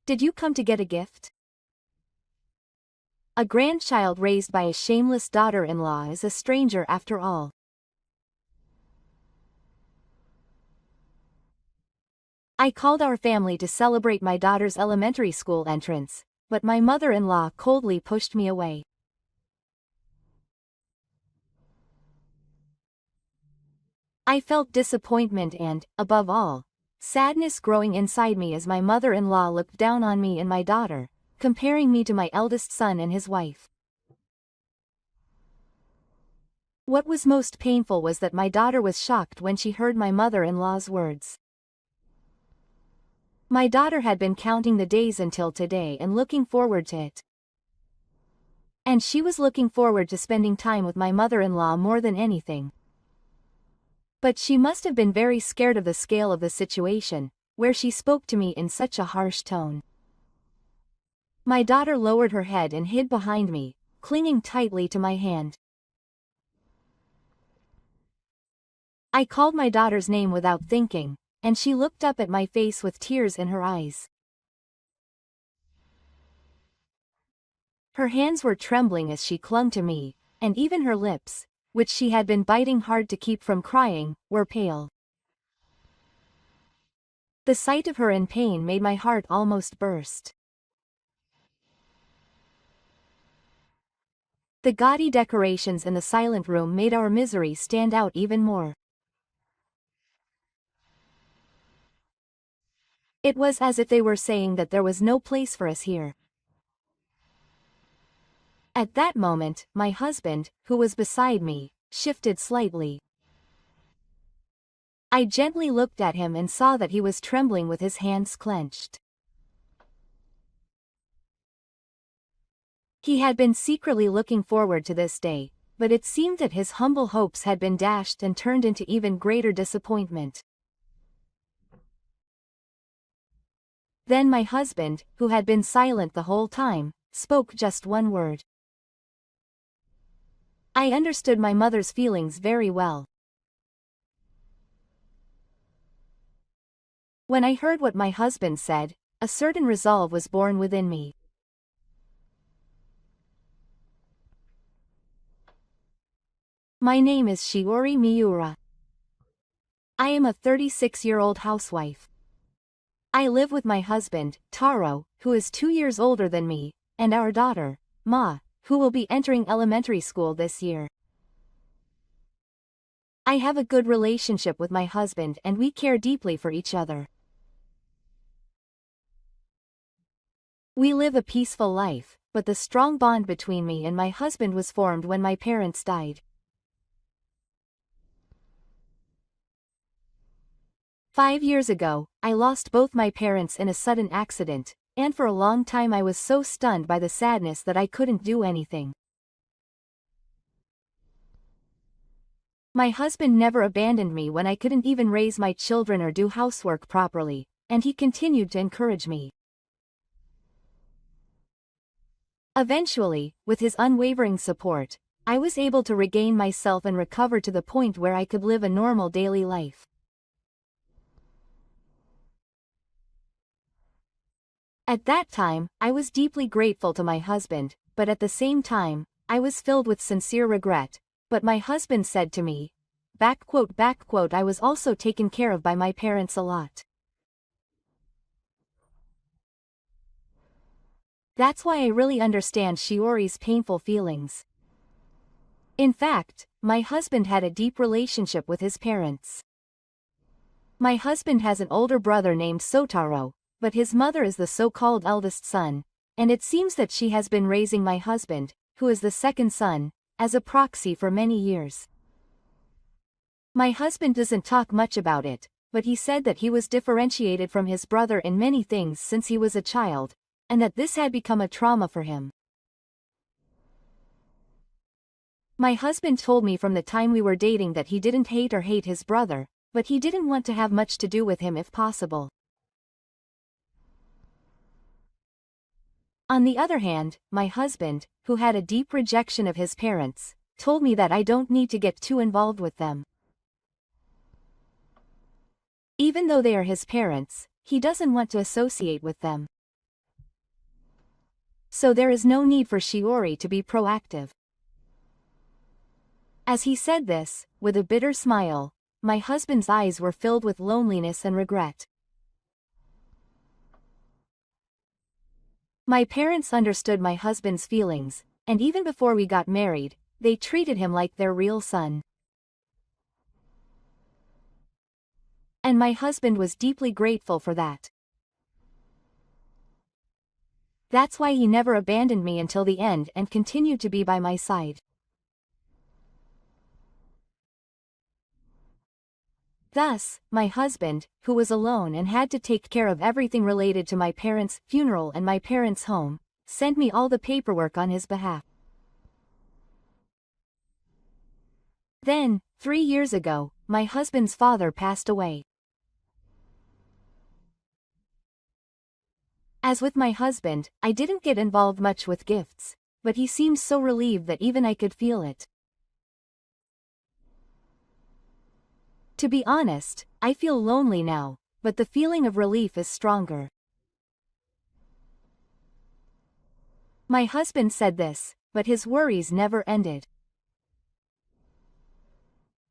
Did you come to get a gift? A grandchild raised by a shameless daughter-in-law is a stranger after all. I called our family to celebrate my daughter's elementary school entrance, but my mother-in-law coldly pushed me away. I felt disappointment and, above all, sadness growing inside me as my mother-in-law looked down on me and my daughter, comparing me to my eldest son and his wife. What was most painful was that my daughter was shocked when she heard my mother-in-law's words. My daughter had been counting the days until today and looking forward to it. And she was looking forward to spending time with my mother-in-law more than anything. But she must have been very scared of the scale of the situation, where she spoke to me in such a harsh tone. My daughter lowered her head and hid behind me, clinging tightly to my hand. I called my daughter's name without thinking, and she looked up at my face with tears in her eyes. Her hands were trembling as she clung to me, and even her lips, which she had been biting hard to keep from crying, were pale. The sight of her in pain made my heart almost burst. The gaudy decorations in the silent room made our misery stand out even more. It was as if they were saying that there was no place for us here. At that moment, my husband, who was beside me, shifted slightly. I gently looked at him and saw that he was trembling with his hands clenched. He had been secretly looking forward to this day, but it seemed that his humble hopes had been dashed and turned into even greater disappointment. Then my husband, who had been silent the whole time, spoke just one word. I understood my mother's feelings very well. When I heard what my husband said, a certain resolve was born within me. My name is Shiori Miura. I am a 36-year-old housewife. I live with my husband, Taro, who is 2 years older than me, and our daughter, Ma, who will be entering elementary school this year. I have a good relationship with my husband and we care deeply for each other. We live a peaceful life, but the strong bond between me and my husband was formed when my parents died. 5 years ago, I lost both my parents in a sudden accident, and for a long time I was so stunned by the sadness that I couldn't do anything. My husband never abandoned me when I couldn't even raise my children or do housework properly, and he continued to encourage me. Eventually, with his unwavering support, I was able to regain myself and recover to the point where I could live a normal daily life. At that time, I was deeply grateful to my husband, but at the same time, I was filled with sincere regret. But my husband said to me, I was also taken care of by my parents a lot. That's why I really understand Shiori's painful feelings. In fact, my husband had a deep relationship with his parents. My husband has an older brother named Sotaro, but his mother is the so-called eldest son, and it seems that she has been raising my husband, who is the second son, as a proxy for many years. My husband doesn't talk much about it, but he said that he was differentiated from his brother in many things since he was a child, and that this had become a trauma for him. My husband told me from the time we were dating that he didn't hate his brother, but he didn't want to have much to do with him if possible. On the other hand, my husband, who had a deep rejection of his parents, told me that I don't need to get too involved with them. Even though they are his parents, he doesn't want to associate with them. So there is no need for Shiori to be proactive. As he said this, with a bitter smile, my husband's eyes were filled with loneliness and regret. My parents understood my husband's feelings, and even before we got married, they treated him like their real son. And my husband was deeply grateful for that. That's why he never abandoned me until the end and continued to be by my side. Thus, my husband, who was alone and had to take care of everything related to my parents' funeral and my parents' home, sent me all the paperwork on his behalf. Then, 3 years ago, my husband's father passed away. As with my husband, I didn't get involved much with gifts, but he seemed so relieved that even I could feel it. To be honest, I feel lonely now, but the feeling of relief is stronger. My husband said this, but his worries never ended.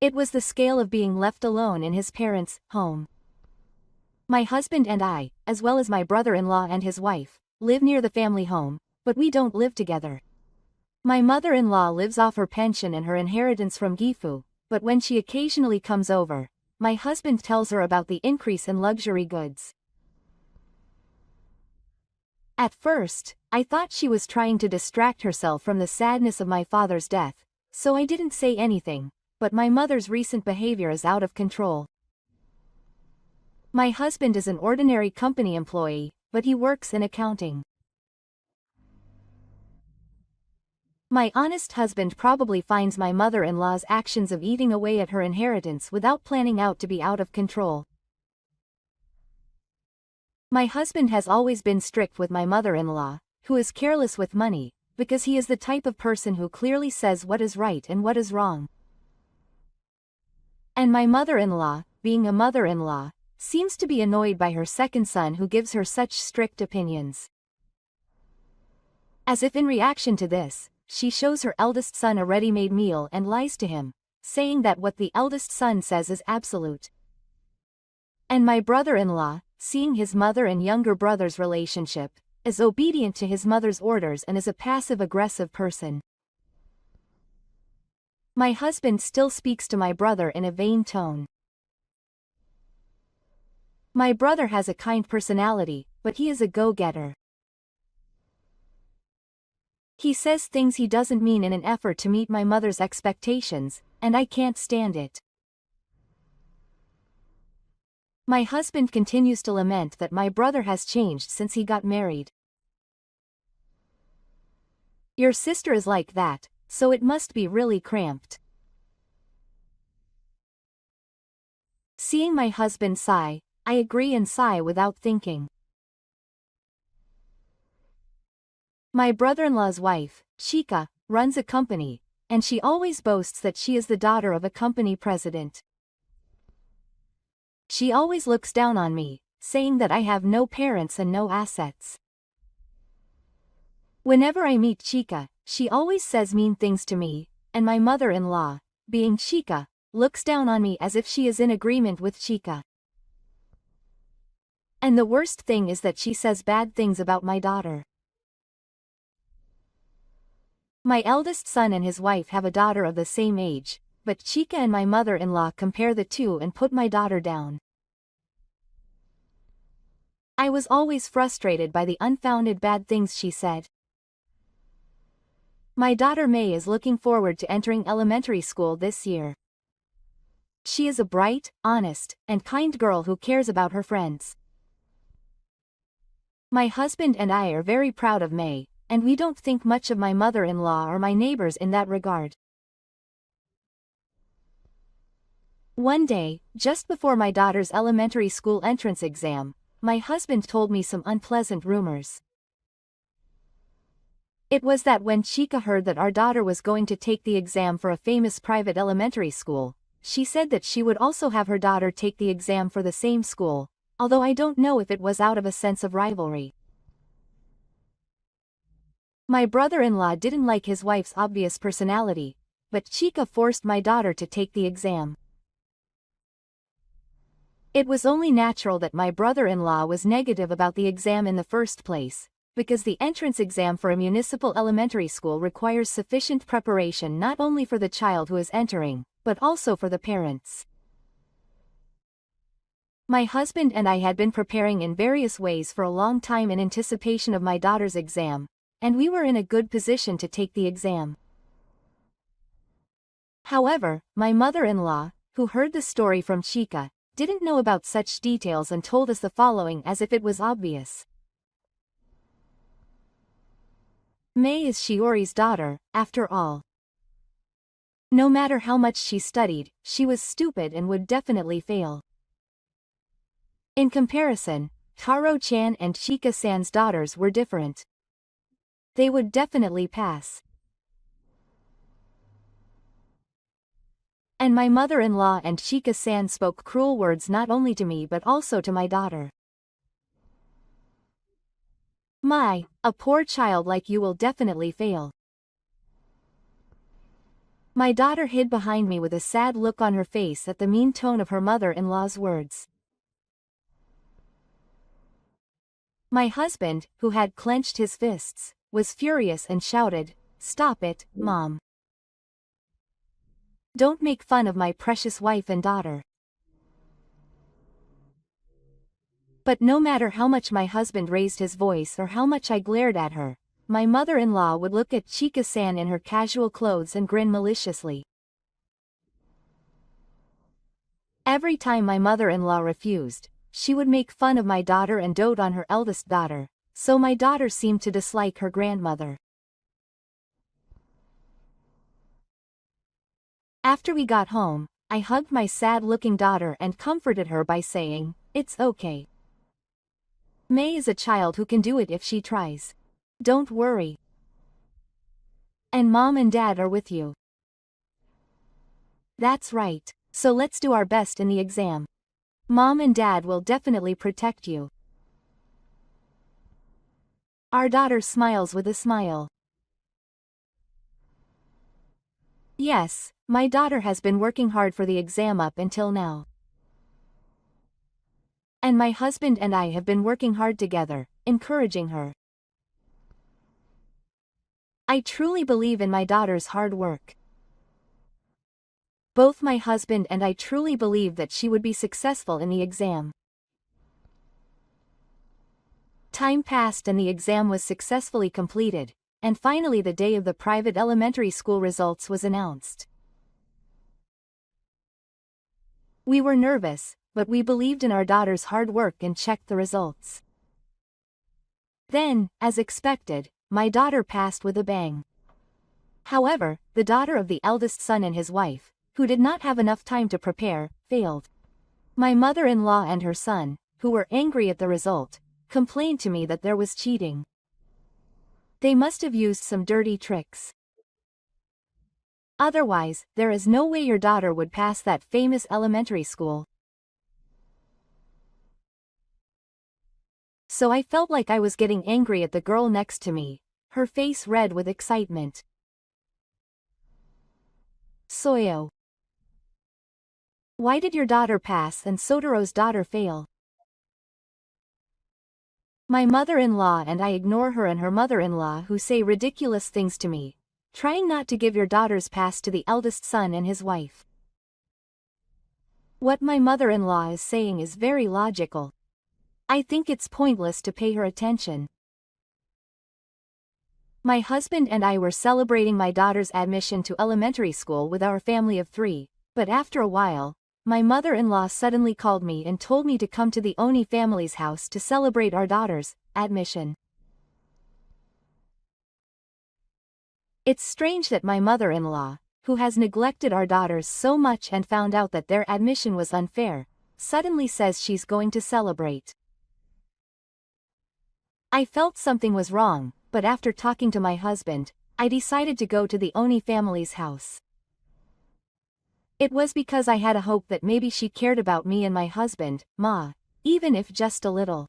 It was the scale of being left alone in his parents' home. My husband and I, as well as my brother-in-law and his wife, live near the family home, but we don't live together. My mother-in-law lives off her pension and her inheritance from Gifu, but when she occasionally comes over, my husband tells her about the increase in luxury goods. At first, I thought she was trying to distract herself from the sadness of my father's death, so I didn't say anything, but my mother's recent behavior is out of control. My husband is an ordinary company employee, but he works in accounting. My honest husband probably finds my mother-in-law's actions of eating away at her inheritance without planning out to be out of control. My husband has always been strict with my mother-in-law, who is careless with money, because he is the type of person who clearly says what is right and what is wrong. And my mother-in-law, being a mother-in-law, seems to be annoyed by her second son who gives her such strict opinions. As if in reaction to this, she shows her eldest son a ready-made meal and lies to him, saying that what the eldest son says is absolute. And my brother-in-law, seeing his mother and younger brother's relationship, is obedient to his mother's orders and is a passive-aggressive person. My husband still speaks to my brother in a vain tone. My brother has a kind personality, but he is a go-getter. He says things he doesn't mean in an effort to meet my mother's expectations, and I can't stand it. My husband continues to lament that my brother has changed since he got married. Your sister is like that, so it must be really cramped. Seeing my husband sigh, I agree and sigh without thinking. My brother-in-law's wife, Chika, runs a company, and she always boasts that she is the daughter of a company president. She always looks down on me, saying that I have no parents and no assets. Whenever I meet Chika, she always says mean things to me, and my mother-in-law, being Chika, looks down on me as if she is in agreement with Chika. And the worst thing is that she says bad things about my daughter. My eldest son and his wife have a daughter of the same age, but Chika and my mother-in-law compare the two and put my daughter down. I was always frustrated by the unfounded bad things she said. My daughter May is looking forward to entering elementary school this year. She is a bright, honest, and kind girl who cares about her friends. My husband and I are very proud of May, and we don't think much of my mother-in-law or my neighbors in that regard. One day, just before my daughter's elementary school entrance exam, my husband told me some unpleasant rumors. It was that when Chika heard that our daughter was going to take the exam for a famous private elementary school, she said that she would also have her daughter take the exam for the same school, although I don't know if it was out of a sense of rivalry. My brother-in-law didn't like his wife's obvious personality, but Chica forced my daughter to take the exam. It was only natural that my brother-in-law was negative about the exam in the first place, because the entrance exam for a municipal elementary school requires sufficient preparation not only for the child who is entering, but also for the parents. My husband and I had been preparing in various ways for a long time in anticipation of my daughter's exam, and we were in a good position to take the exam. However, my mother-in-law, who heard the story from Chica, didn't know about such details and told us the following as if it was obvious. May is Shiori's daughter, after all. No matter how much she studied, she was stupid and would definitely fail. In comparison, Taro-chan and Chica-san's daughters were different. They would definitely pass. And my mother-in-law and Chica-san spoke cruel words not only to me but also to my daughter. "My, a poor child like you will definitely fail." My daughter hid behind me with a sad look on her face at the mean tone of her mother-in-law's words. My husband, who had clenched his fists, was furious and shouted, "Stop it, Mom. Don't make fun of my precious wife and daughter." But no matter how much my husband raised his voice or how much I glared at her, my mother-in-law would look at Chica-san in her casual clothes and grin maliciously. Every time my mother-in-law refused, she would make fun of my daughter and dote on her eldest daughter, so my daughter seemed to dislike her grandmother. After we got home, I hugged my sad-looking daughter and comforted her by saying, "It's okay. May is a child who can do it if she tries. Don't worry. And Mom and Dad are with you." "That's right, so let's do our best in the exam. Mom and Dad will definitely protect you." Our daughter smiles with a smile. Yes, my daughter has been working hard for the exam up until now. And my husband and I have been working hard together, encouraging her. I truly believe in my daughter's hard work. Both my husband and I truly believe that she would be successful in the exam. Time passed and the exam was successfully completed, and finally the day of the private elementary school results was announced. We were nervous, but we believed in our daughter's hard work and checked the results. Then, as expected, my daughter passed with a bang. However, the daughter of the eldest son and his wife, who did not have enough time to prepare, failed. My mother-in-law and her son, who were angry at the result, complained to me that there was cheating. They must have used some dirty tricks. Otherwise, there is no way your daughter would pass that famous elementary school. So I felt like I was getting angry at the girl next to me, her face red with excitement. "Soyo, why did your daughter pass and Sotaro's daughter fail?" My mother-in-law and I ignore her and her mother-in-law who say ridiculous things to me, trying not to give your daughter's pass to the eldest son and his wife. What my mother-in-law is saying is very logical. I think it's pointless to pay her attention. My husband and I were celebrating my daughter's admission to elementary school with our family of 3, but after a while, my mother-in-law suddenly called me and told me to come to the Oni family's house to celebrate our daughter's admission. It's strange that my mother-in-law, who has neglected our daughters so much and found out that their admission was unfair, suddenly says she's going to celebrate. I felt something was wrong, but after talking to my husband, I decided to go to the Oni family's house. It was because I had a hope that maybe she cared about me and my husband, Ma, even if just a little.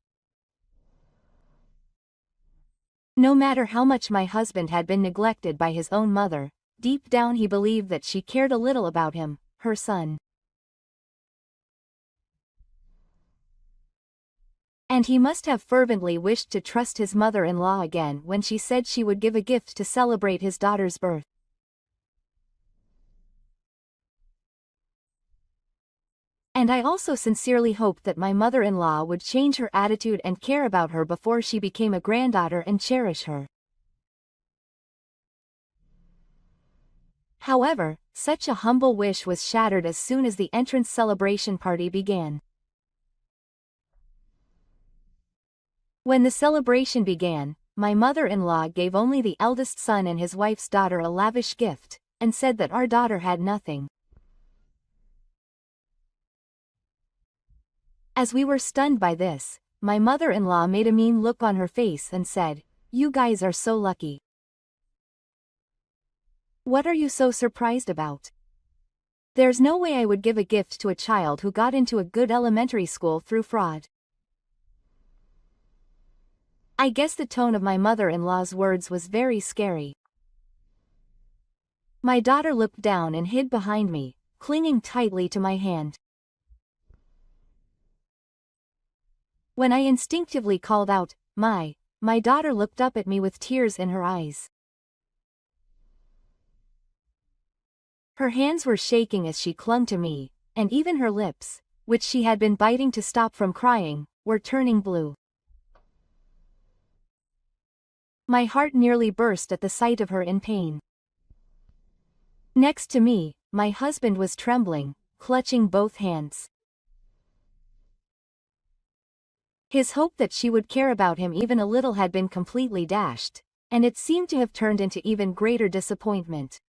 No matter how much my husband had been neglected by his own mother, deep down he believed that she cared a little about him, her son. And he must have fervently wished to trust his mother-in-law again when she said she would give a gift to celebrate his daughter's birth. And I also sincerely hoped that my mother-in-law would change her attitude and care about her before she became a granddaughter and cherish her. However, such a humble wish was shattered as soon as the entrance celebration party began. When the celebration began, my mother-in-law gave only the eldest son and his wife's daughter a lavish gift, and said that our daughter had nothing. As we were stunned by this, my mother-in-law made a mean look on her face and said, "You guys are so lucky. What are you so surprised about? There's no way I would give a gift to a child who got into a good elementary school through fraud." I guess the tone of my mother-in-law's words was very scary. My daughter looked down and hid behind me, clinging tightly to my hand. When I instinctively called out, my daughter looked up at me with tears in her eyes. Her hands were shaking as she clung to me, and even her lips, which she had been biting to stop from crying, were turning blue. My heart nearly burst at the sight of her in pain. Next to me, my husband was trembling, clutching both hands. His hope that she would care about him even a little had been completely dashed, and it seemed to have turned into even greater disappointment.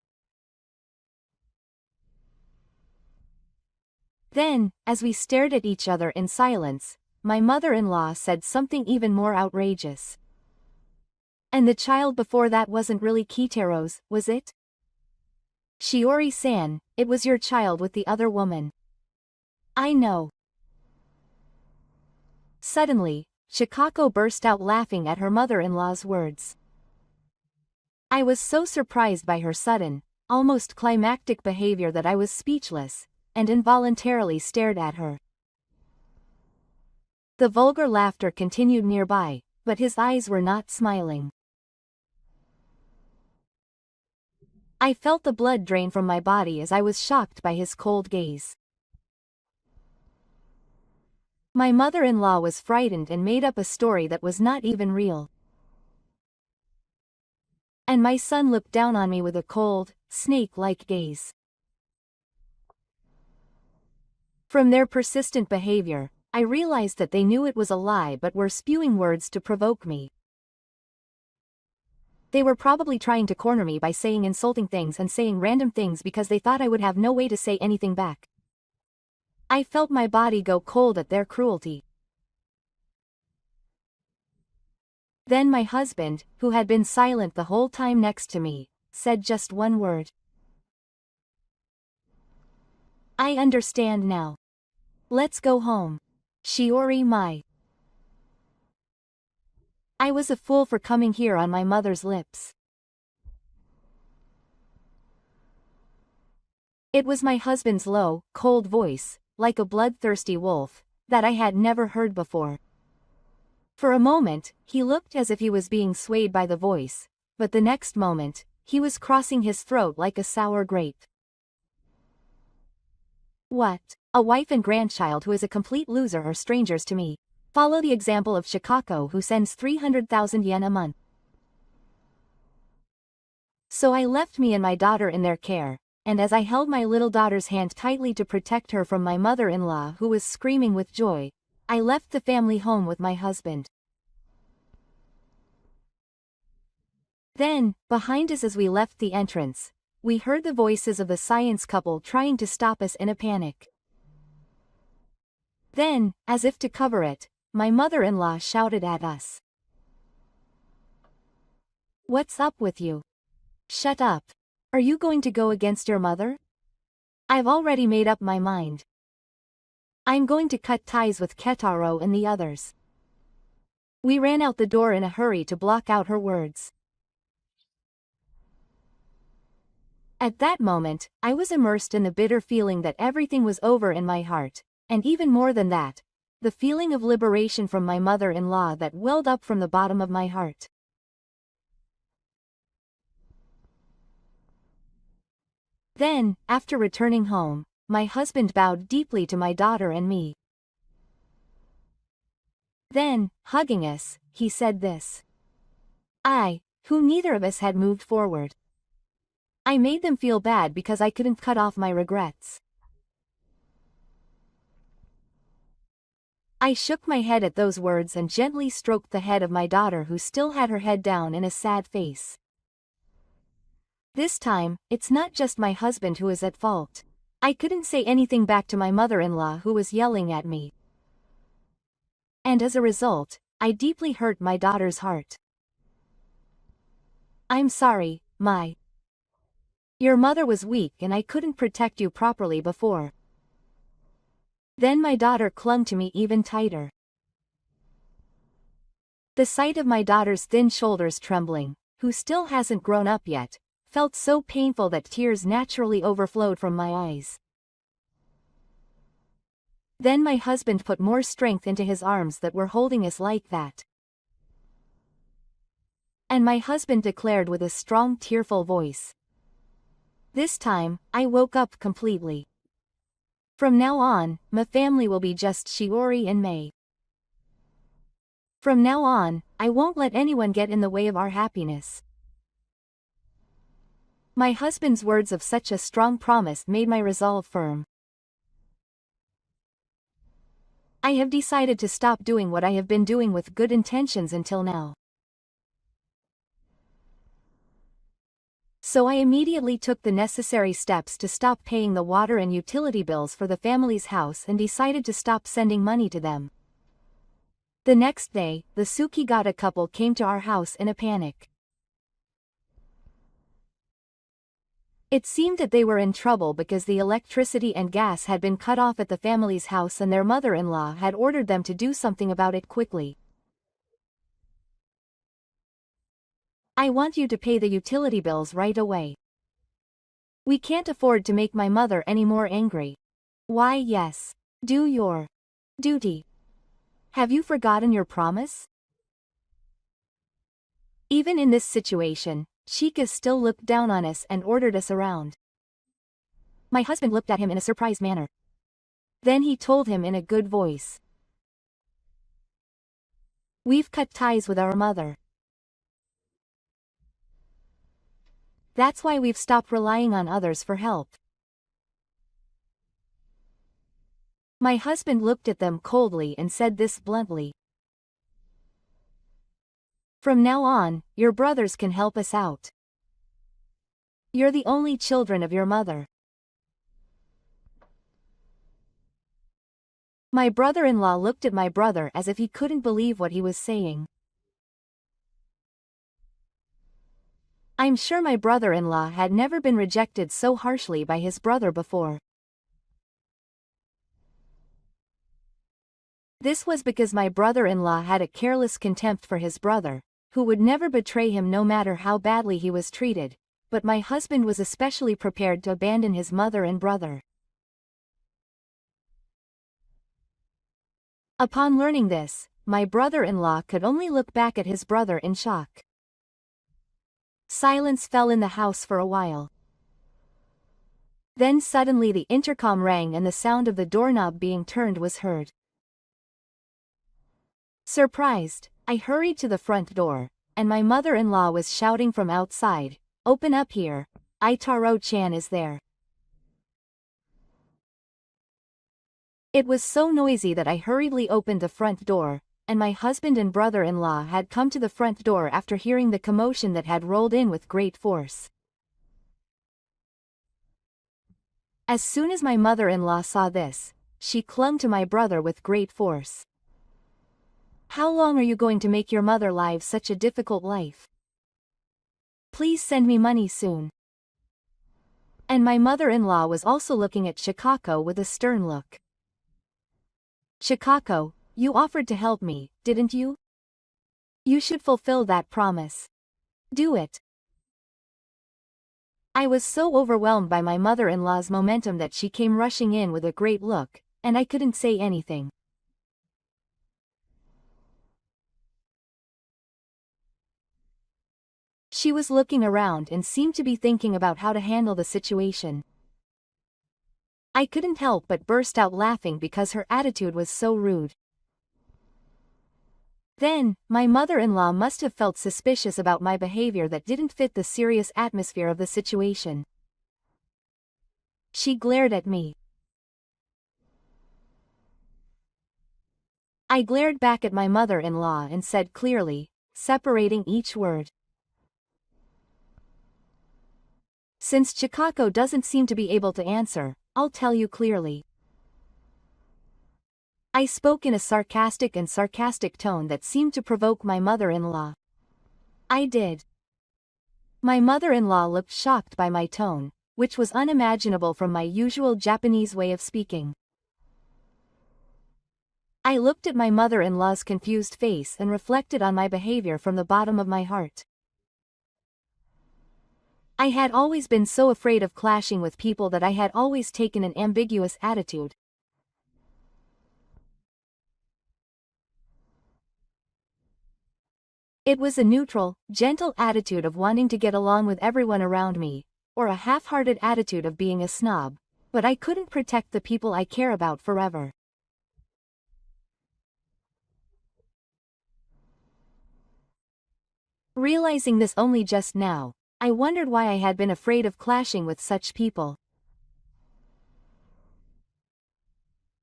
Then, as we stared at each other in silence, my mother-in-law said something even more outrageous. "And the child before that wasn't really Kitaro's, was it? Shiori-san, it was your child with the other woman." "I know." Suddenly, Chikako burst out laughing at her mother-in-law's words. I was so surprised by her sudden, almost climactic behavior that I was speechless, and involuntarily stared at her. The vulgar laughter continued nearby, but his eyes were not smiling. I felt the blood drain from my body as I was shocked by his cold gaze. My mother-in-law was frightened and made up a story that was not even real. And my son looked down on me with a cold, snake-like gaze. From their persistent behavior, I realized that they knew it was a lie but were spewing words to provoke me. They were probably trying to corner me by saying insulting things and saying random things because they thought I would have no way to say anything back. I felt my body go cold at their cruelty. Then my husband, who had been silent the whole time next to me, said just one word. "I understand now. Let's go home. Shiori Mai." I was a fool for coming here on my mother's lips. It was my husband's low, cold voice, like a bloodthirsty wolf, that I had never heard before. For a moment, he looked as if he was being swayed by the voice, but the next moment, he was crossing his throat like a sour grape. What? A wife and grandchild who is a complete loser are strangers to me. Follow the example of Chikako who sends 300,000 yen a month. So I left me and my daughter in their care, and as I held my little daughter's hand tightly to protect her from my mother-in-law who was screaming with joy, I left the family home with my husband. Then, behind us as we left the entrance, we heard the voices of the science couple trying to stop us in a panic. Then, as if to cover it, my mother-in-law shouted at us. "What's up with you? Shut up. Are you going to go against your mother? I've already made up my mind. I'm going to cut ties with Ketaro and the others." We ran out the door in a hurry to block out her words. At that moment, I was immersed in the bitter feeling that everything was over in my heart, and even more than that, the feeling of liberation from my mother-in-law that welled up from the bottom of my heart. Then, after returning home, my husband bowed deeply to my daughter and me. Then, hugging us, he said this. Who neither of us had moved forward. I made them feel bad because I couldn't cut off my regrets. I shook my head at those words and gently stroked the head of my daughter, who still had her head down in a sad face. This time, it's not just my husband who is at fault. I couldn't say anything back to my mother-in-law, who was yelling at me. And as a result, I deeply hurt my daughter's heart. I'm sorry, Your mother was weak and I couldn't protect you properly before. Then my daughter clung to me even tighter. The sight of my daughter's thin shoulders trembling, who still hasn't grown up yet, felt so painful that tears naturally overflowed from my eyes. Then my husband put more strength into his arms that were holding us like that. And my husband declared with a strong, tearful voice. This time, I woke up completely. From now on, my family will be just Shiori and May. From now on, I won't let anyone get in the way of our happiness. My husband's words of such a strong promise made my resolve firm. I have decided to stop doing what I have been doing with good intentions until now. So I immediately took the necessary steps to stop paying the water and utility bills for the family's house and decided to stop sending money to them. The next day, the Tsukigata couple came to our house in a panic. It seemed that they were in trouble because the electricity and gas had been cut off at the family's house and their mother-in-law had ordered them to do something about it quickly. I want you to pay the utility bills right away. We can't afford to make my mother any more angry. Why, yes. Do your duty. Have you forgotten your promise? Even in this situation, Chika still looked down on us and ordered us around. My husband looked at him in a surprised manner. Then he told him in a good voice. We've cut ties with our mother. That's why we've stopped relying on others for help. My husband looked at them coldly and said this bluntly. From now on, your brothers can help us out. You're the only children of your mother. My brother-in-law looked at my brother as if he couldn't believe what he was saying. I'm sure my brother-in-law had never been rejected so harshly by his brother before. This was because my brother-in-law had a careless contempt for his brother, who would never betray him no matter how badly he was treated, but my husband was especially prepared to abandon his mother and brother. Upon learning this, my brother-in-law could only look back at his brother in shock. Silence fell in the house for a while. Then suddenly the intercom rang and the sound of the doorknob being turned was heard. Surprised, I hurried to the front door, and my mother-in-law was shouting from outside, "Open up here, Itaro-chan is there." It was so noisy that I hurriedly opened the front door, and my husband and brother-in-law had come to the front door after hearing the commotion that had rolled in with great force. As soon as my mother-in-law saw this, she clung to my brother with great force. How long are you going to make your mother live such a difficult life? Please send me money soon. And my mother-in-law was also looking at Chikako with a stern look. Chikako, you offered to help me, didn't you? You should fulfill that promise. Do it. I was so overwhelmed by my mother-in-law's momentum that she came rushing in with a great look, and I couldn't say anything. She was looking around and seemed to be thinking about how to handle the situation. I couldn't help but burst out laughing because her attitude was so rude. Then, my mother-in-law must have felt suspicious about my behavior that didn't fit the serious atmosphere of the situation. She glared at me. I glared back at my mother-in-law and said clearly, separating each word. Since Chicago doesn't seem to be able to answer, I'll tell you clearly. I spoke in a sarcastic tone that seemed to provoke my mother-in-law. I did. My mother-in-law looked shocked by my tone, which was unimaginable from my usual Japanese way of speaking. I looked at my mother-in-law's confused face and reflected on my behavior from the bottom of my heart. I had always been so afraid of clashing with people that I had always taken an ambiguous attitude. It was a neutral, gentle attitude of wanting to get along with everyone around me, or a half-hearted attitude of being a snob, but I couldn't protect the people I care about forever. Realizing this only just now, I wondered why I had been afraid of clashing with such people.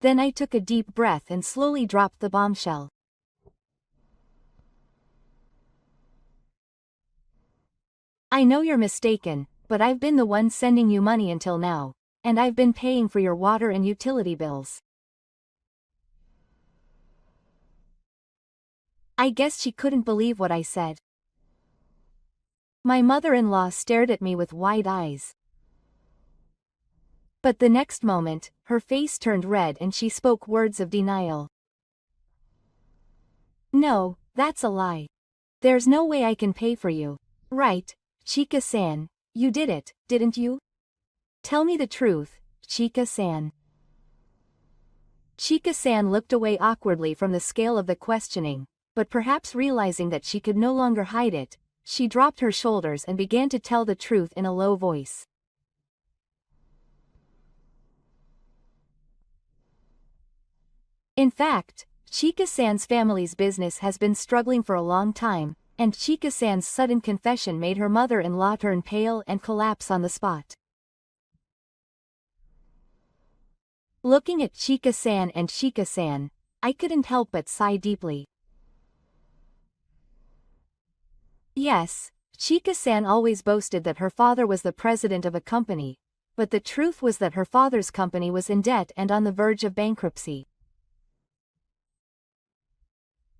Then I took a deep breath and slowly dropped the bombshell. I know you're mistaken, but I've been the one sending you money until now, and I've been paying for your water and utility bills. I guess she couldn't believe what I said. My mother-in-law stared at me with wide eyes. But the next moment, her face turned red and she spoke words of denial. No, that's a lie. There's no way I can pay for you. Right, Chika-san, you did it, didn't you? Tell me the truth, Chika-san. Chika-san looked away awkwardly from the scale of the questioning, but perhaps realizing that she could no longer hide it, she dropped her shoulders and began to tell the truth in a low voice. In fact, Chika-san's family's business has been struggling for a long time, and Chika-san's sudden confession made her mother-in-law turn pale and collapse on the spot. Looking at Chika-san and Chika-san, I couldn't help but sigh deeply. Yes, Chika-san always boasted that her father was the president of a company, but the truth was that her father's company was in debt and on the verge of bankruptcy.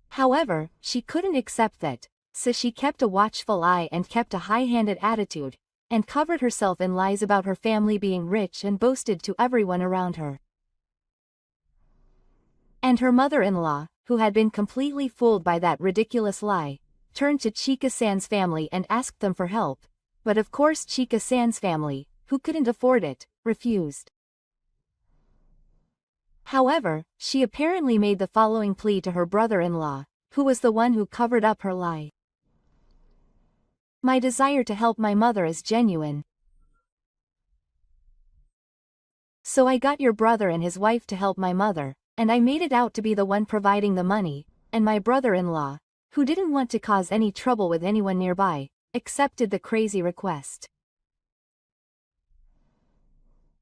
However, she couldn't accept that, so she kept a watchful eye and kept a high-handed attitude, and covered herself in lies about her family being rich and boasted to everyone around her. And her mother-in-law, who had been completely fooled by that ridiculous lie, turned to Chika-san's family and asked them for help, but of course Chika-san's family, who couldn't afford it, refused. However, she apparently made the following plea to her brother-in-law, who was the one who covered up her lie. My desire to help my mother is genuine. So I got your brother and his wife to help my mother, and I made it out to be the one providing the money, and my brother-in-law, who didn't want to cause any trouble with anyone nearby, accepted the crazy request.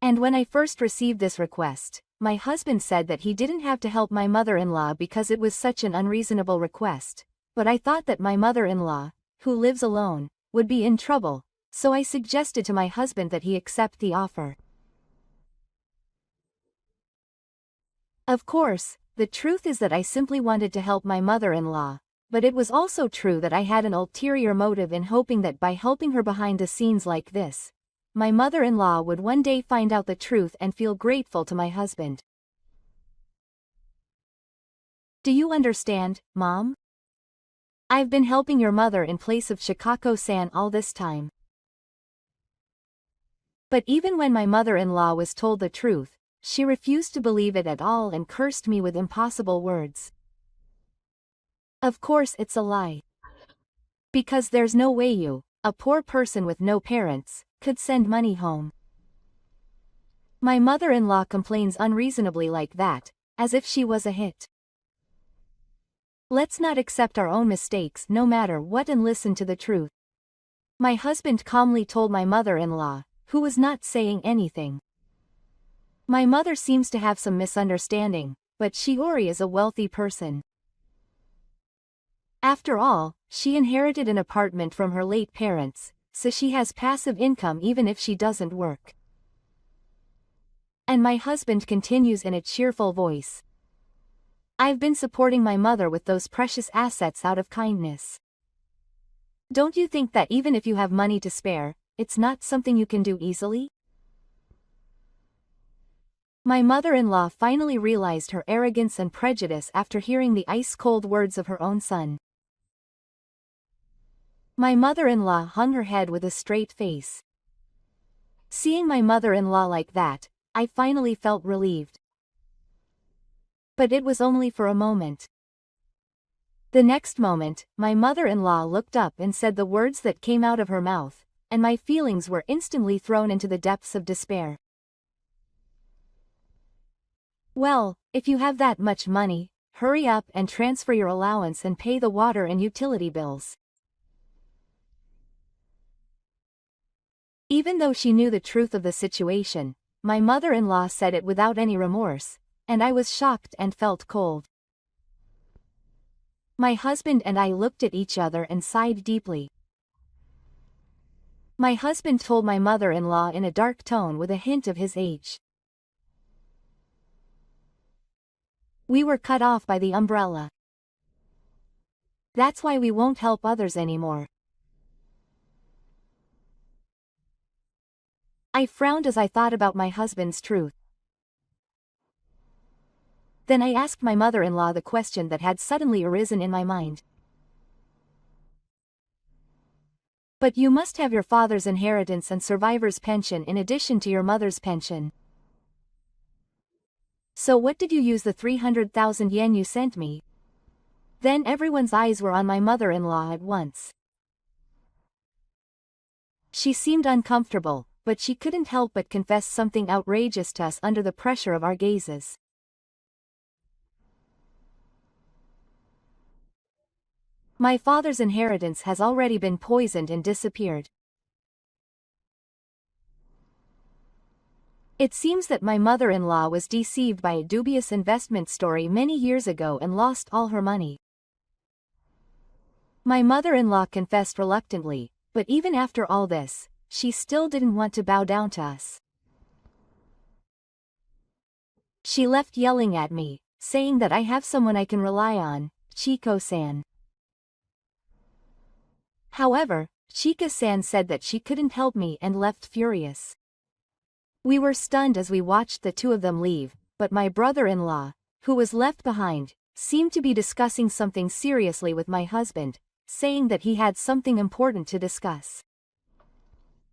And when I first received this request, my husband said that he didn't have to help my mother-in-law because it was such an unreasonable request, but I thought that my mother-in-law, who lives alone, would be in trouble, so I suggested to my husband that he accept the offer. Of course, the truth is that I simply wanted to help my mother-in-law, but it was also true that I had an ulterior motive in hoping that by helping her behind the scenes like this, my mother-in-law would one day find out the truth and feel grateful to my husband. Do you understand, Mom? I've been helping your mother in place of Shikako-san all this time. But even when my mother-in-law was told the truth, she refused to believe it at all and cursed me with impossible words. Of course it's a lie. Because there's no way you, a poor person with no parents, could send money home. My mother-in-law complains unreasonably like that, as if she was a hit. Let's not accept our own mistakes no matter what and listen to the truth. My husband calmly told my mother-in-law, who was not saying anything. My mother seems to have some misunderstanding, but Shiori is a wealthy person. After all, she inherited an apartment from her late parents, so she has passive income even if she doesn't work. And my husband continues in a cheerful voice. I've been supporting my mother with those precious assets out of kindness. Don't you think that even if you have money to spare, it's not something you can do easily? My mother-in-law finally realized her arrogance and prejudice after hearing the ice-cold words of her own son. My mother-in-law hung her head with a straight face. Seeing my mother-in-law like that, I finally felt relieved. But it was only for a moment. The next moment, my mother-in-law looked up and said the words that came out of her mouth, and my feelings were instantly thrown into the depths of despair. Well, if you have that much money, hurry up and transfer your allowance and pay the water and utility bills. Even though she knew the truth of the situation, my mother-in-law said it without any remorse, and I was shocked and felt cold. My husband and I looked at each other and sighed deeply. My husband told my mother-in-law in a dark tone with a hint of his age. We were cut off by the umbrella. That's why we won't help others anymore. I frowned as I thought about my husband's truth. Then I asked my mother-in-law the question that had suddenly arisen in my mind. But you must have your father's inheritance and survivor's pension in addition to your mother's pension. So what did you use the 300,000 yen you sent me? Then everyone's eyes were on my mother-in-law at once. She seemed uncomfortable, but she couldn't help but confess something outrageous to us under the pressure of our gazes. My father's inheritance has already been poisoned and disappeared. It seems that my mother-in-law was deceived by a dubious investment story many years ago and lost all her money. My mother-in-law confessed reluctantly, but even after all this, she still didn't want to bow down to us. She left yelling at me, saying that I have someone I can rely on, Chiko-san. However, Chika-san said that she couldn't help me and left furious. We were stunned as we watched the two of them leave, but my brother-in-law, who was left behind, seemed to be discussing something seriously with my husband, saying that he had something important to discuss.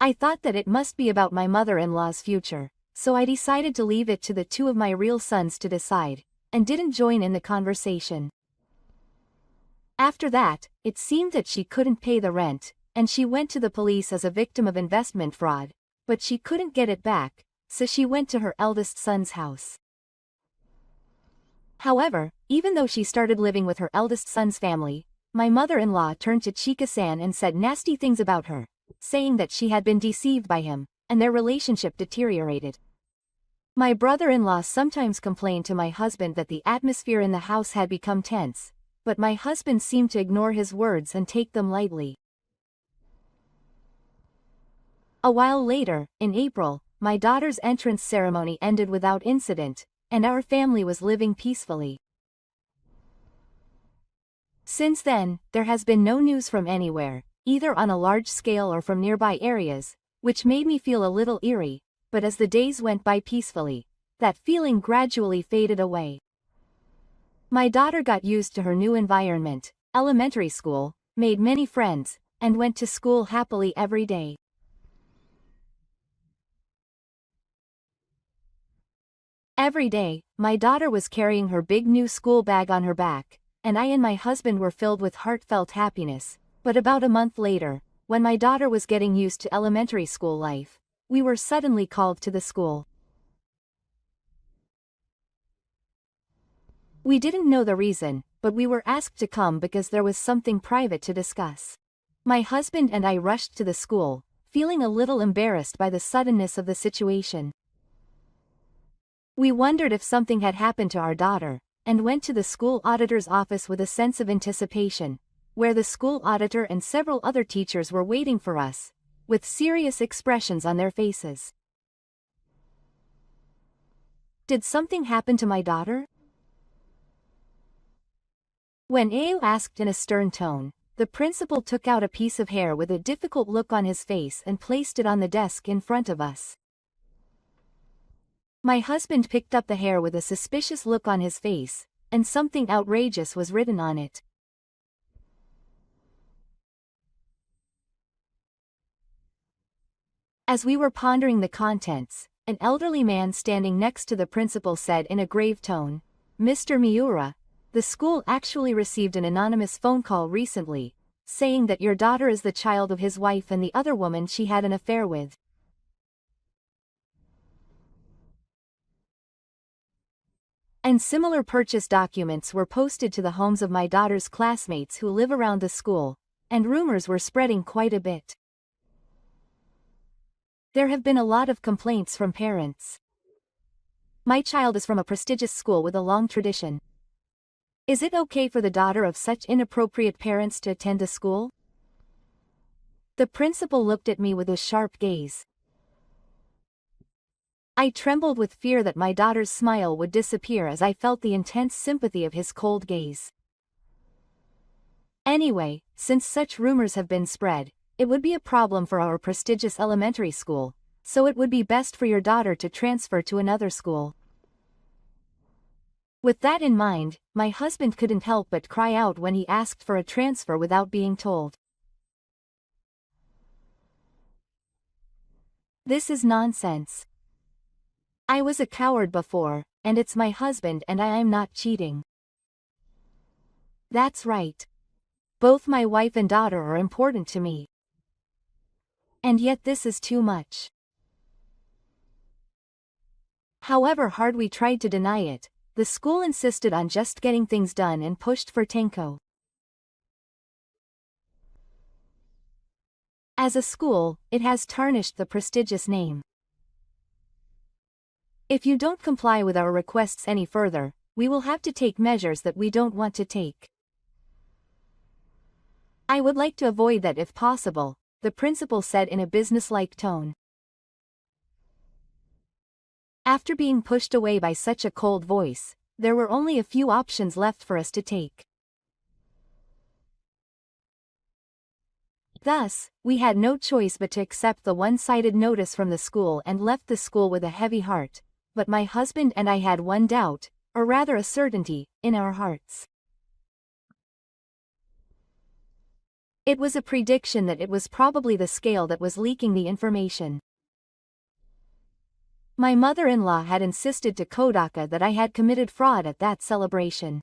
I thought that it must be about my mother-in-law's future, so I decided to leave it to the two of my real sons to decide, and didn't join in the conversation. After that, it seemed that she couldn't pay the rent, and she went to the police as a victim of investment fraud, but she couldn't get it back, so she went to her eldest son's house. However, even though she started living with her eldest son's family, my mother-in-law turned to Chika-san and said nasty things about her, saying that she had been deceived by him, and their relationship deteriorated. My brother-in-law sometimes complained to my husband that the atmosphere in the house had become tense, but my husband seemed to ignore his words and take them lightly. A while later, in April, my daughter's entrance ceremony ended without incident, and our family was living peacefully. Since then, there has been no news from anywhere, either on a large scale or from nearby areas, which made me feel a little eerie, but as the days went by peacefully, that feeling gradually faded away. My daughter got used to her new environment, elementary school, made many friends, and went to school happily every day. Every day, my daughter was carrying her big new school bag on her back, and I and my husband were filled with heartfelt happiness. But about a month later, when my daughter was getting used to elementary school life, we were suddenly called to the school. We didn't know the reason, but we were asked to come because there was something private to discuss. My husband and I rushed to the school, feeling a little embarrassed by the suddenness of the situation. We wondered if something had happened to our daughter, and went to the school auditor's office with a sense of anticipation, where the school auditor and several other teachers were waiting for us, with serious expressions on their faces. Did something happen to my daughter? When Ao asked in a stern tone, the principal took out a piece of hair with a difficult look on his face and placed it on the desk in front of us. My husband picked up the hair with a suspicious look on his face, and something outrageous was written on it. As we were pondering the contents, an elderly man standing next to the principal said in a grave tone, "Mr. Miura, the school actually received an anonymous phone call recently, saying that your daughter is the child of his wife and the other woman she had an affair with. And similar purchase documents were posted to the homes of my daughter's classmates who live around the school, and rumors were spreading quite a bit. There have been a lot of complaints from parents. My child is from a prestigious school with a long tradition. Is it okay for the daughter of such inappropriate parents to attend the school?" The principal looked at me with a sharp gaze. I trembled with fear that my daughter's smile would disappear as I felt the intense sympathy of his cold gaze. "Anyway, since such rumors have been spread, it would be a problem for our prestigious elementary school, so it would be best for your daughter to transfer to another school." With that in mind, my husband couldn't help but cry out when he asked for a transfer without being told. This is nonsense. I was a coward before, and it's my husband and I am not cheating. That's right. Both my wife and daughter are important to me. And yet this is too much. However hard we tried to deny it, the school insisted on just getting things done and pushed for Tenko. As a school, it has tarnished the prestigious name. If you don't comply with our requests any further, we will have to take measures that we don't want to take. I would like to avoid that if possible, the principal said in a businesslike tone. After being pushed away by such a cold voice, there were only a few options left for us to take. Thus, we had no choice but to accept the one-sided notice from the school and left the school with a heavy heart, but my husband and I had one doubt, or rather a certainty, in our hearts. It was a prediction that it was probably the scale that was leaking the information. My mother-in-law had insisted to Kodaka that I had committed fraud at that celebration.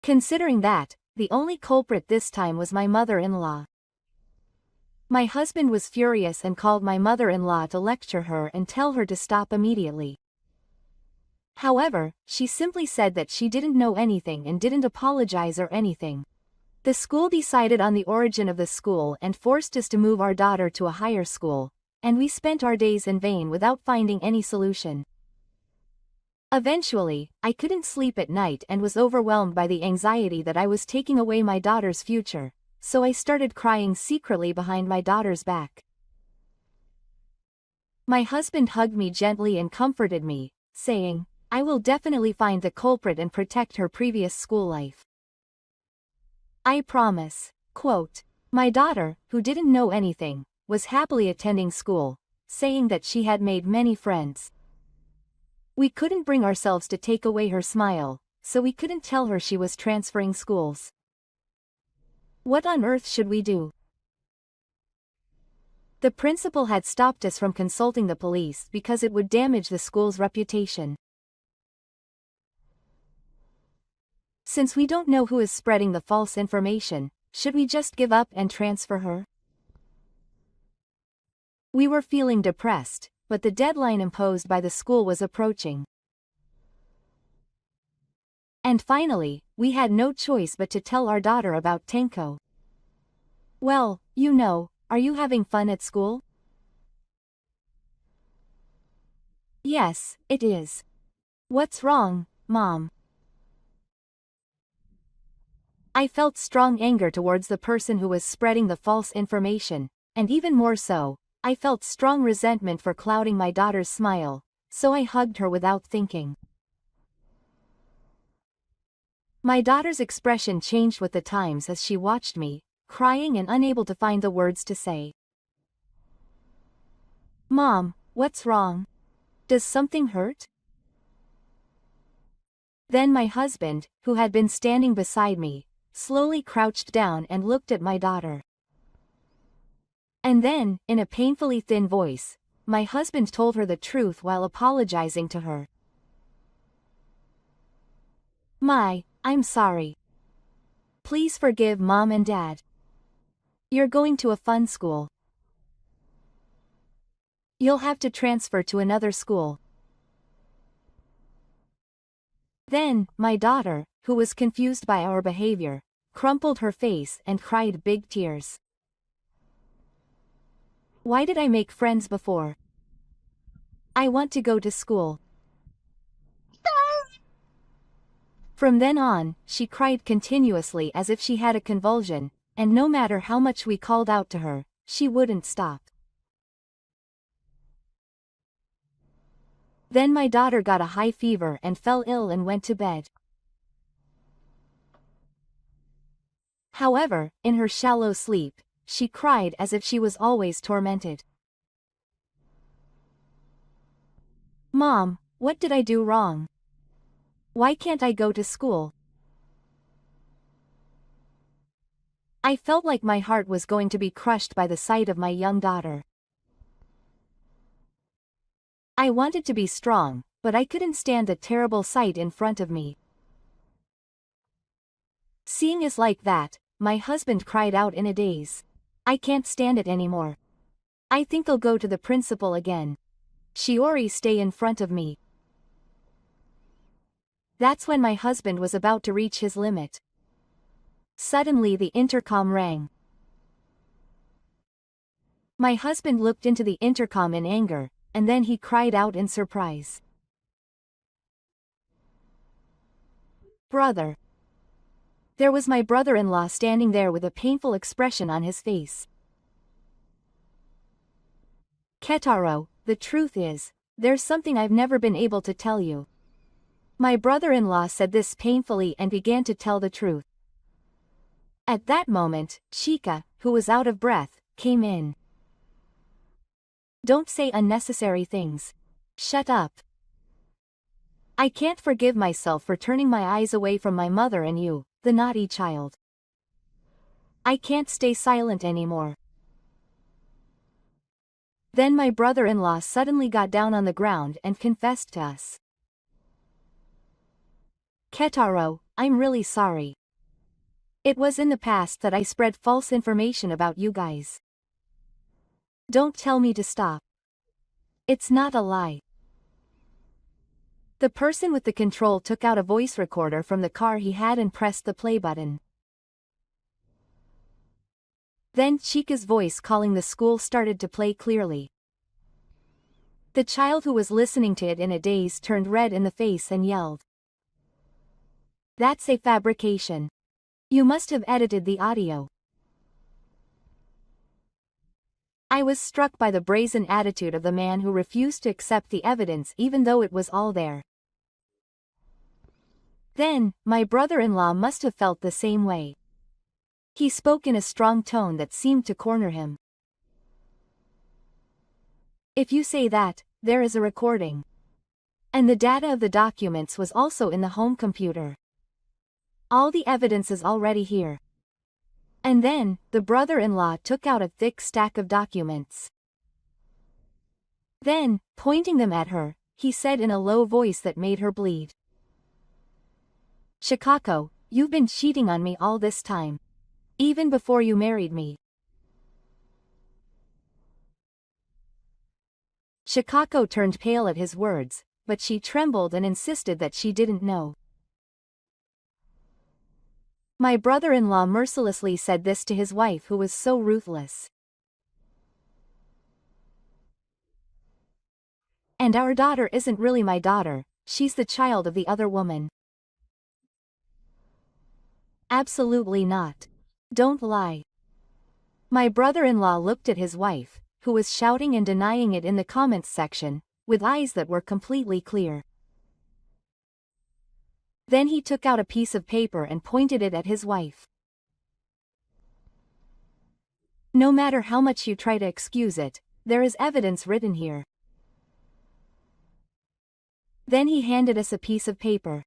Considering that, the only culprit this time was my mother-in-law. My husband was furious and called my mother-in-law to lecture her and tell her to stop immediately. However, she simply said that she didn't know anything and didn't apologize or anything. The school decided on the origin of the school and forced us to move our daughter to a higher school, and we spent our days in vain without finding any solution. Eventually, I couldn't sleep at night and was overwhelmed by the anxiety that I was taking away my daughter's future, so I started crying secretly behind my daughter's back. My husband hugged me gently and comforted me, saying, "I will definitely find the culprit and protect her previous school life. I promise." Quote, my daughter, who didn't know anything, was happily attending school, saying that she had made many friends. We couldn't bring ourselves to take away her smile, so we couldn't tell her she was transferring schools. What on earth should we do? The principal had stopped us from consulting the police because it would damage the school's reputation. Since we don't know who is spreading the false information, should we just give up and transfer her? We were feeling depressed, but the deadline imposed by the school was approaching. And finally, we had no choice but to tell our daughter about Tenko. Well, you know, are you having fun at school? Yes, it is. What's wrong, Mom? I felt strong anger towards the person who was spreading the false information, and even more so, I felt strong resentment for clouding my daughter's smile, so I hugged her without thinking. My daughter's expression changed with the times as she watched me, crying and unable to find the words to say. Mom, what's wrong? Does something hurt? Then my husband, who had been standing beside me, slowly crouched down and looked at my daughter. And then, in a painfully thin voice, my husband told her the truth while apologizing to her. I'm sorry. Please forgive Mom and Dad. You're going to a fun school. You'll have to transfer to another school. Then, my daughter, who was confused by our behavior, crumpled her face and cried big tears. Why did I make friends before? I want to go to school. From then on, she cried continuously as if she had a convulsion, and no matter how much we called out to her, she wouldn't stop. Then my daughter got a high fever and fell ill and went to bed. However, in her shallow sleep, she cried as if she was always tormented. Mom, what did I do wrong? Why can't I go to school? I felt like my heart was going to be crushed by the sight of my young daughter. I wanted to be strong, but I couldn't stand the terrible sight in front of me. Seeing us like that, my husband cried out in a daze. I can't stand it anymore. I think I'll go to the principal again. Shiori, stay in front of me. That's when my husband was about to reach his limit. Suddenly the intercom rang. My husband looked into the intercom in anger, and then he cried out in surprise. Brother. There was my brother-in-law standing there with a painful expression on his face. Ketaro, the truth is, there's something I've never been able to tell you. My brother-in-law said this painfully and began to tell the truth. At that moment, Chika, who was out of breath, came in. Don't say unnecessary things. Shut up. I can't forgive myself for turning my eyes away from my mother and you, the naughty child. I can't stay silent anymore. Then my brother-in-law suddenly got down on the ground and confessed to us. Ketaro, I'm really sorry. It was in the past that I spread false information about you guys. Don't tell me to stop. It's not a lie. The person with the control took out a voice recorder from the car he had and pressed the play button. Then Chika's voice calling the school started to play clearly. The child who was listening to it in a daze turned red in the face and yelled. That's a fabrication. You must have edited the audio. I was struck by the brazen attitude of the man who refused to accept the evidence even though it was all there. Then, my brother-in-law must have felt the same way. He spoke in a strong tone that seemed to corner him. If you say that, there is a recording. And the data of the documents was also in the home computer. All the evidence is already here. And then, the brother-in-law took out a thick stack of documents. Then, pointing them at her, he said in a low voice that made her bleed. "Chicago, you've been cheating on me all this time. Even before you married me." Chicago turned pale at his words, but she trembled and insisted that she didn't know. My brother-in-law mercilessly said this to his wife, who was so ruthless. "And our daughter isn't really my daughter, she's the child of the other woman." "Absolutely not. Don't lie." My brother-in-law looked at his wife, who was shouting and denying it in the comments section, with eyes that were completely clear. Then he took out a piece of paper and pointed it at his wife. "No matter how much you try to excuse it, there is evidence written here." Then he handed us a piece of paper.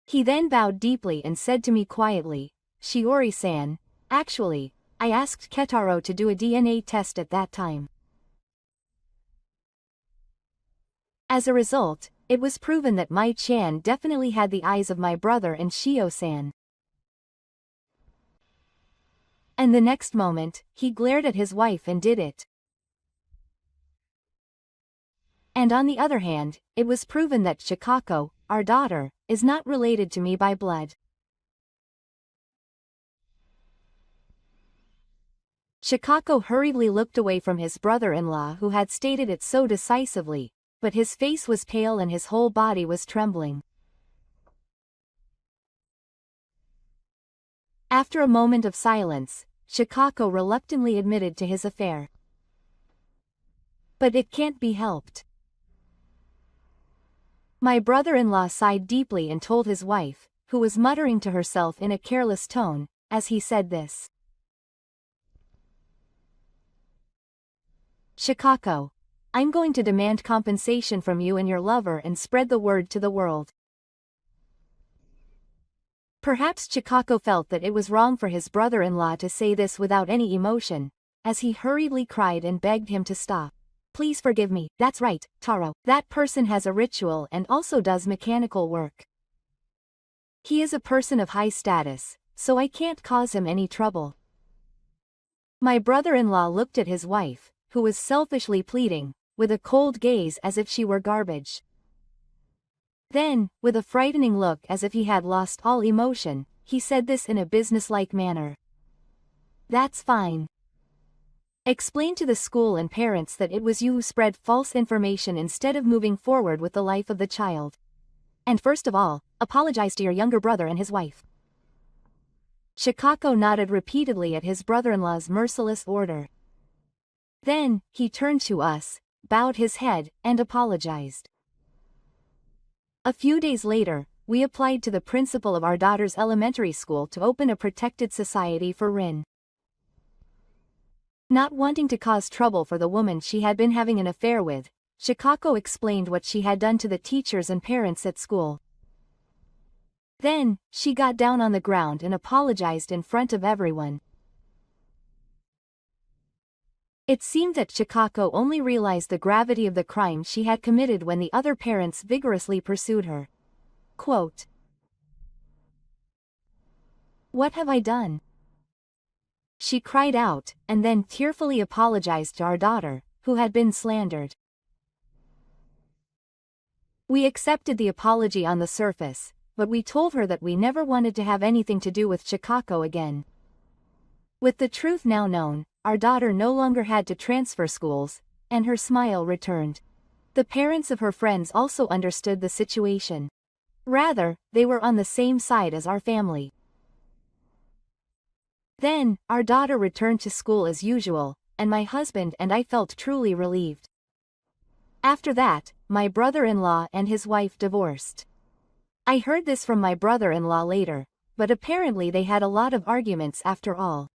He then bowed deeply and said to me quietly, "Shiori-san, actually, I asked Ketaro to do a DNA test at that time. As a result, it was proven that Mai-chan definitely had the eyes of my brother and Shio-san." And the next moment, he glared at his wife and did it. And on the other hand, it was proven that Chicago, our daughter, is not related to me by blood. Chicago hurriedly looked away from his brother-in-law, who had stated it so decisively, but his face was pale and his whole body was trembling. After a moment of silence, Chicago reluctantly admitted to his affair. "But it can't be helped." My brother-in-law sighed deeply and told his wife, who was muttering to herself in a careless tone, as he said this. "Chicago, I'm going to demand compensation from you and your lover and spread the word to the world." Perhaps Chicago felt that it was wrong for his brother-in-law to say this without any emotion, as he hurriedly cried and begged him to stop. "Please forgive me, that's right, Taro, that person has a ritual and also does mechanical work. He is a person of high status, so I can't cause him any trouble." My brother-in-law looked at his wife, who was selfishly pleading, with a cold gaze as if she were garbage. Then, with a frightening look as if he had lost all emotion, he said this in a businesslike manner. "That's fine. Explain to the school and parents that it was you who spread false information instead of moving forward with the life of the child. And first of all, apologize to your younger brother and his wife." Chicago nodded repeatedly at his brother-in-law's merciless order. Then, he turned to us, bowed his head, and apologized. A few days later, we applied to the principal of our daughter's elementary school to open a protected society for Rin. Not wanting to cause trouble for the woman she had been having an affair with, Chicago explained what she had done to the teachers and parents at school. Then, she got down on the ground and apologized in front of everyone. It seemed that Chicago only realized the gravity of the crime she had committed when the other parents vigorously pursued her. Quote, "What have I done?" she cried out, and then tearfully apologized to our daughter, who had been slandered. We accepted the apology on the surface, but we told her that we never wanted to have anything to do with Chicago again. With the truth now known, our daughter no longer had to transfer schools, and her smile returned. The parents of her friends also understood the situation. Rather, they were on the same side as our family. Then, our daughter returned to school as usual, and my husband and I felt truly relieved. After that, my brother-in-law and his wife divorced. I heard this from my brother-in-law later, but apparently they had a lot of arguments after all.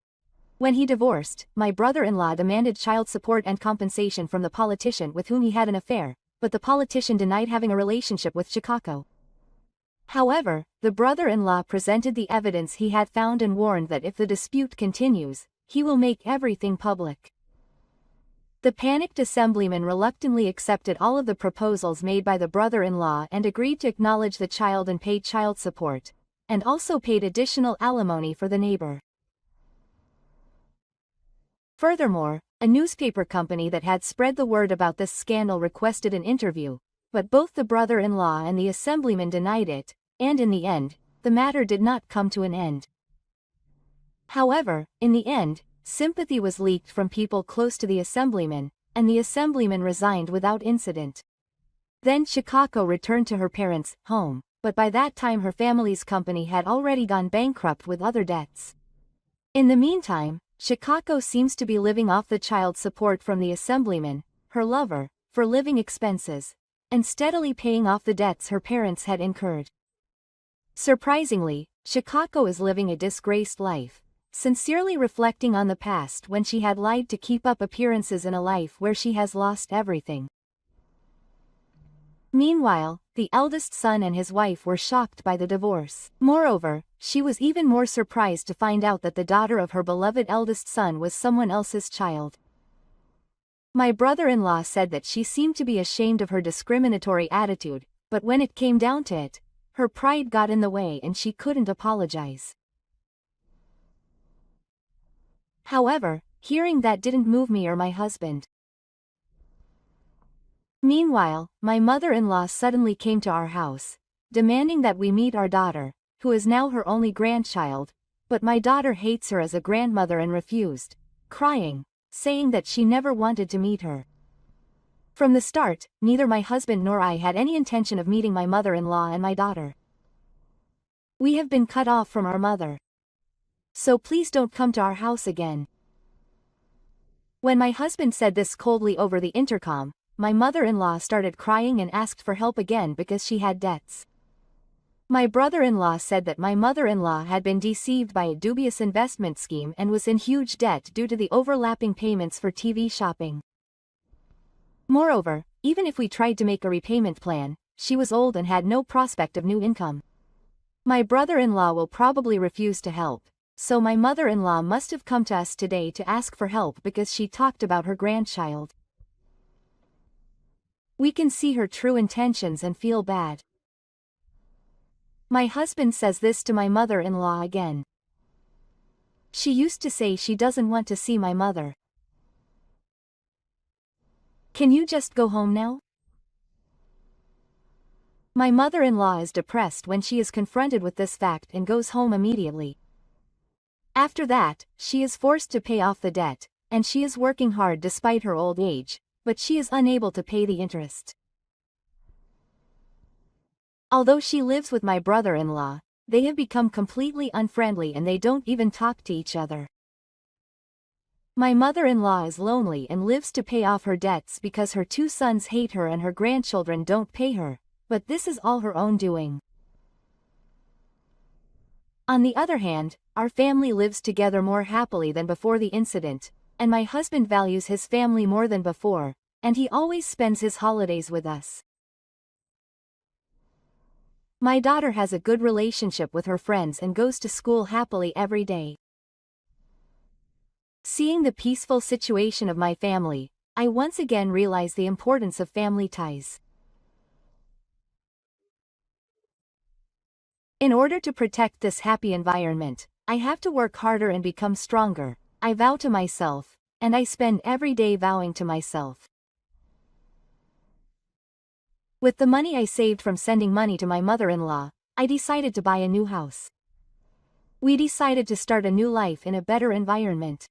When he divorced, my brother-in-law demanded child support and compensation from the politician with whom he had an affair, but the politician denied having a relationship with Chicago. However, the brother-in-law presented the evidence he had found and warned that if the dispute continues, he will make everything public. The panicked assemblyman reluctantly accepted all of the proposals made by the brother-in-law and agreed to acknowledge the child and paid child support, and also paid additional alimony for the neighbor. Furthermore, a newspaper company that had spread the word about this scandal requested an interview, but both the brother-in-law and the assemblyman denied it, and in the end, the matter did not come to an end. However, in the end, sympathy was leaked from people close to the assemblyman, and the assemblyman resigned without incident. Then Chicago returned to her parents' home, but by that time her family's company had already gone bankrupt with other debts. In the meantime, Chicago seems to be living off the child support from the assemblyman, her lover, for living expenses, and steadily paying off the debts her parents had incurred. Surprisingly, Chicago is living a disgraced life, sincerely reflecting on the past when she had lied to keep up appearances in a life where she has lost everything. Meanwhile, the eldest son and his wife were shocked by the divorce. Moreover, she was even more surprised to find out that the daughter of her beloved eldest son was someone else's child. My brother-in-law said that she seemed to be ashamed of her discriminatory attitude, but when it came down to it, her pride got in the way and she couldn't apologize. However, hearing that didn't move me or my husband. Meanwhile, my mother-in-law suddenly came to our house, demanding that we meet our daughter, who is now her only grandchild, but my daughter hates her as a grandmother and refused, crying, saying that she never wanted to meet her. From the start, neither my husband nor I had any intention of meeting my mother-in-law and my daughter. We have been cut off from our mother. So please don't come to our house again. When my husband said this coldly over the intercom, my mother-in-law started crying and asked for help again because she had debts. My brother-in-law said that my mother-in-law had been deceived by a dubious investment scheme and was in huge debt due to the overlapping payments for TV shopping. Moreover, even if we tried to make a repayment plan, she was old and had no prospect of new income. My brother-in-law will probably refuse to help, so my mother-in-law must have come to us today to ask for help because she talked about her grandchild. We can see her true intentions and feel bad. My husband says this to my mother-in-law again. She used to say she doesn't want to see my mother. Can you just go home now? My mother-in-law is depressed when she is confronted with this fact and goes home immediately. After that, she is forced to pay off the debt, and she is working hard despite her old age, but she is unable to pay the interest. Although she lives with my brother-in-law, they have become completely unfriendly and they don't even talk to each other. My mother-in-law is lonely and lives to pay off her debts because her two sons hate her and her grandchildren don't pay her, but this is all her own doing. On the other hand, our family lives together more happily than before the incident, and my husband values his family more than before, and he always spends his holidays with us. My daughter has a good relationship with her friends and goes to school happily every day. Seeing the peaceful situation of my family, I once again realize the importance of family ties. In order to protect this happy environment, I have to work harder and become stronger, I vow to myself, and I spend every day vowing to myself. With the money I saved from sending money to my mother-in-law, I decided to buy a new house. We decided to start a new life in a better environment.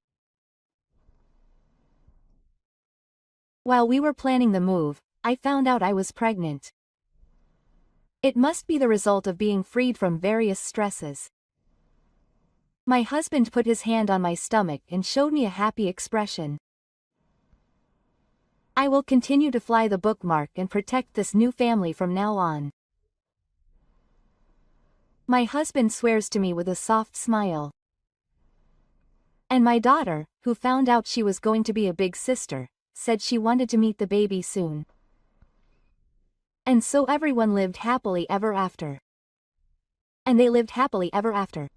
While we were planning the move, I found out I was pregnant. It must be the result of being freed from various stresses. My husband put his hand on my stomach and showed me a happy expression. I will continue to fly the bookmark and protect this new family from now on. My husband swears to me with a soft smile. And my daughter, who found out she was going to be a big sister, said she wanted to meet the baby soon. And so everyone lived happily ever after. And they lived happily ever after.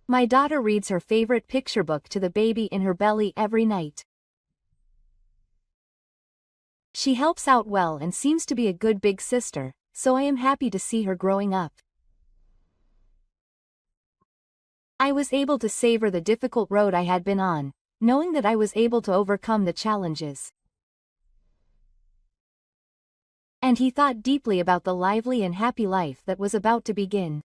My daughter reads her favorite picture book to the baby in her belly every night. She helps out well and seems to be a good big sister, so I am happy to see her growing up. I was able to savor the difficult road I had been on, knowing that I was able to overcome the challenges. And he thought deeply about the lively and happy life that was about to begin.